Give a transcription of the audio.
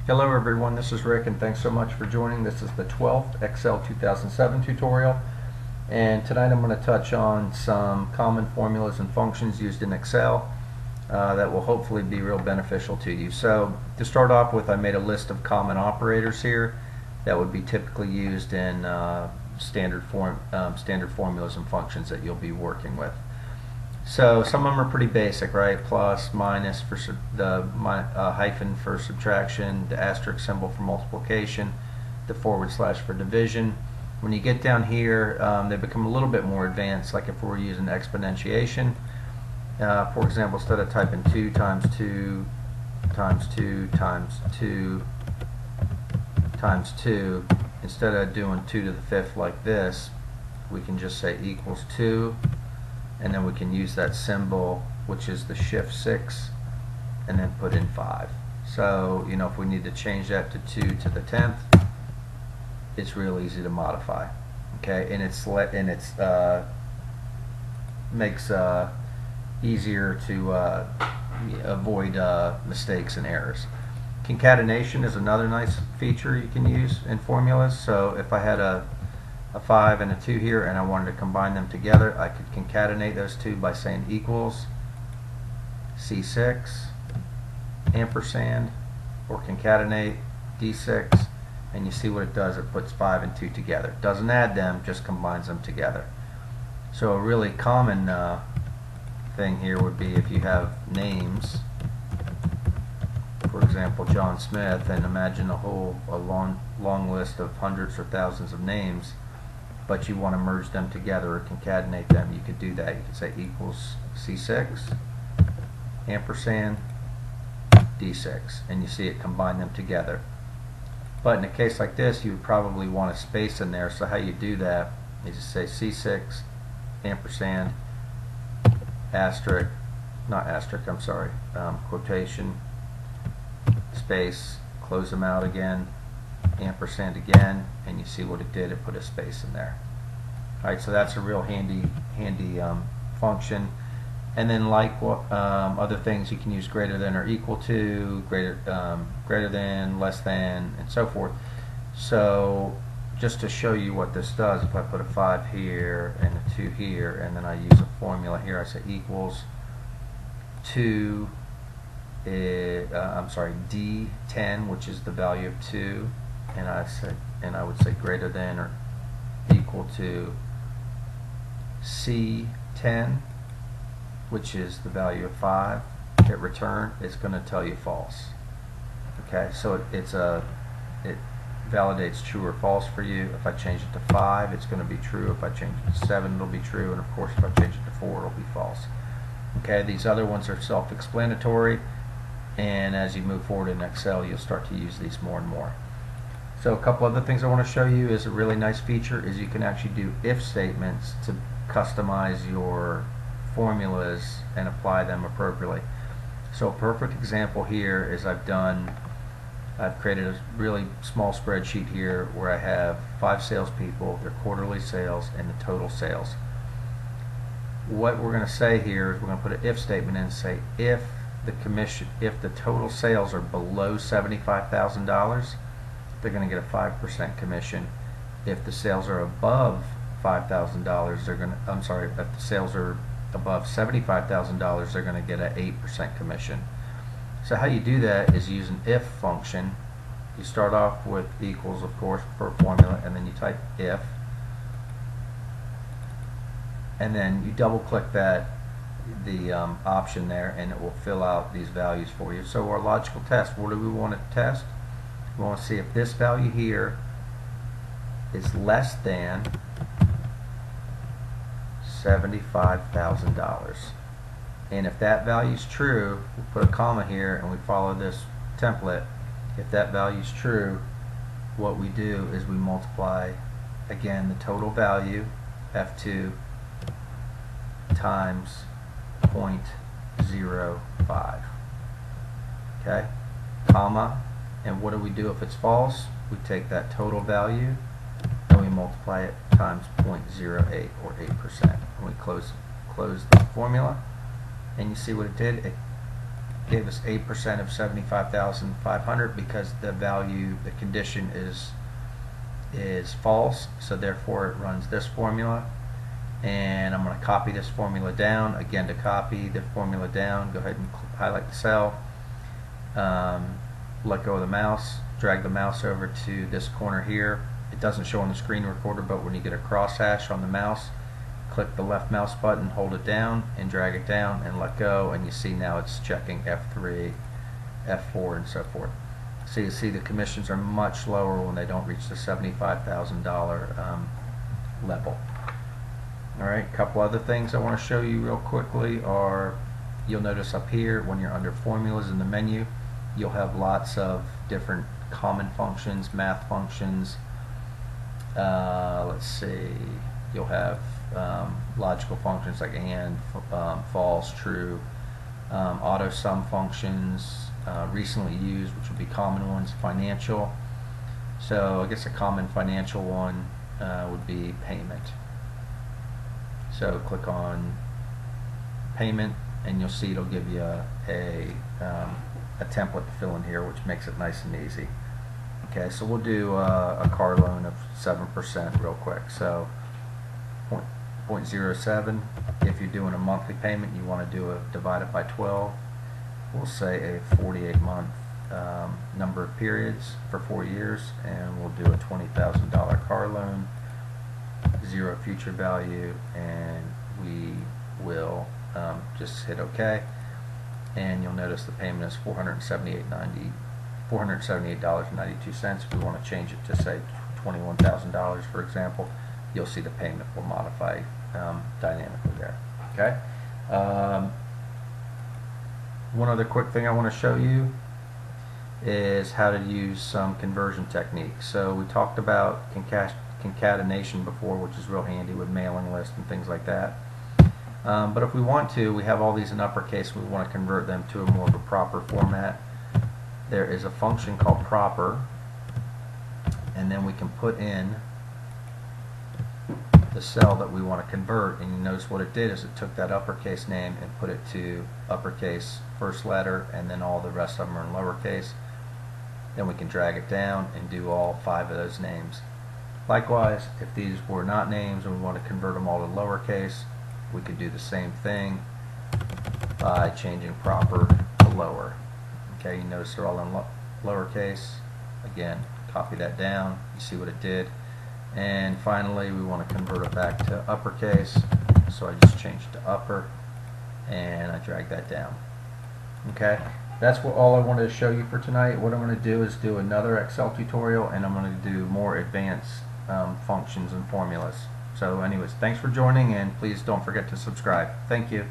Hello everyone, this is Rick and thanks so much for joining. This is the 12th Excel 2007 tutorial, and tonight I'm going to touch on some common formulas and functions used in Excel that will hopefully be real beneficial to you. So to start off with, I made a list of common operators here that would be typically used in standard formulas and functions that you'll be working with. So some of them are pretty basic, right? Plus, minus for the hyphen for subtraction, the asterisk symbol for multiplication, the forward slash for division. When you get down here, they become a little bit more advanced, like if we're using exponentiation. For example, instead of typing 2 times 2 times 2 times 2 times 2, instead of doing 2 to the 5th like this, we can just say equals 2. And then we can use that symbol, which is the shift 6, and then put in 5. So, you know, if we need to change that to 2 to the 10th, it's real easy to modify. Okay, and makes easier to avoid mistakes and errors. Concatenation is another nice feature you can use in formulas. So if I had a 5 and a 2 here and I wanted to combine them together, I could concatenate those two by saying equals C6 ampersand, or concatenate D6, and you see what it does. It puts 5 and 2 together. It doesn't add them, just combines them together. So a really common thing here would be if you have names, for example John Smith, and imagine a long list of hundreds or thousands of names, but you want to merge them together or concatenate them. You could do that. You could say equals C6 ampersand D6, and you see it combine them together. But in a case like this, you would probably want a space in there. So how you do that is you say C6 ampersand asterisk, not asterisk, I'm sorry, quotation, space, close them out again, ampersand again, and you see what it did. It put a space in there. Alright, so that's a real handy function. And then, like other things, you can use greater than or equal to, greater than, less than, and so forth. So just to show you what this does, if I put a 5 here and a 2 here, and then I use a formula here, I say equals 2, I'm sorry, D10, which is the value of 2, and I would say greater than or equal to C10, which is the value of 5. Hit return, it's going to tell you false. Okay, so it validates true or false for you. If I change it to 5, it's going to be true. If I change it to 7, it'll be true, and of course if I change it to 4, it'll be false. Okay, these other ones are self-explanatory, and as you move forward in Excel, you'll start to use these more and more. So a couple other things I want to show you is a really nice feature is you can actually do if statements to customize your formulas and apply them appropriately. So a perfect example here is I've created a really small spreadsheet here where I have 5 salespeople, their quarterly sales, and the total sales. What we're going to say here is we're going to put an if statement in and say if the total sales are below $75,000, they're going to get a 5% commission. If the sales are above $5,000, they're going to, I'm sorry, if the sales are above $75,000, they're going to get an 8% commission. So how you do that is use an if function. You start off with equals, of course, for a formula, and then you type if, and then you double click the option there, and it will fill out these values for you. So our logical test, what do we want to test? We want to see if this value here is less than $75,000. And if that value is true, we put a comma here and we follow this template. If that value is true, what we do is we multiply again the total value, F2, times 0.05. Okay, comma, and what do we do if it's false? We take that total value and we multiply it times 0.08, or 8%. And we close the formula, and you see what it did. It gave us 8% of 75,500 because the value, the condition is false, so therefore it runs this formula. And I'm going to copy this formula down. Again, to copy the formula down, go ahead and highlight the cell, let go of the mouse, drag the mouse over to this corner here. It doesn't show on the screen recorder, but when you get a crosshash on the mouse, click the left mouse button, hold it down, and drag it down and let go, and you see now it's checking F3, F4, and so forth. So you see the commissions are much lower when they don't reach the $75,000 level. Alright, a couple other things I want to show you real quickly are, you'll notice up here when you're under formulas in the menu, you'll have lots of different common functions, math functions. Let's see, you'll have logical functions like and, false, true, auto sum functions, recently used, which would be common ones, financial. So I guess a common financial one would be payment. So click on payment and you'll see it'll give you a template to fill in here, which makes it nice and easy. Okay, so we'll do a car loan of 7% real quick. So 0.07. If you're doing a monthly payment, you want to do a divided by 12. We'll say a 48-month number of periods for 4 years, and we'll do a $20,000 car loan, 0 future value, and we will just hit OK. And you'll notice the payment is $478.92. If we want to change it to say $21,000, for example, you'll see the payment will modify dynamically there. Okay. One other quick thing I want to show you is how to use some conversion techniques. So we talked about concatenation before, which is real handy with mailing lists and things like that. But if we want to, we have all these in uppercase, we want to convert them to a more of a proper format. There is a function called proper, and then we can put in the cell that we want to convert, and you notice what it did is it took that uppercase name and put it to uppercase first letter, and then all the rest of them are in lowercase. Then we can drag it down and do all 5 of those names. Likewise, if these were not names and we want to convert them all to lowercase, we could do the same thing by changing proper to lower. Okay, you notice they're all in lowercase. Again, copy that down, you see what it did. And finally, we want to convert it back to uppercase, so I just changed it to upper, and I drag that down. Okay, that's all I wanted to show you for tonight. What I'm going to do is do another Excel tutorial, and I'm going to do more advanced functions and formulas. So anyways, thanks for joining, and please don't forget to subscribe. Thank you.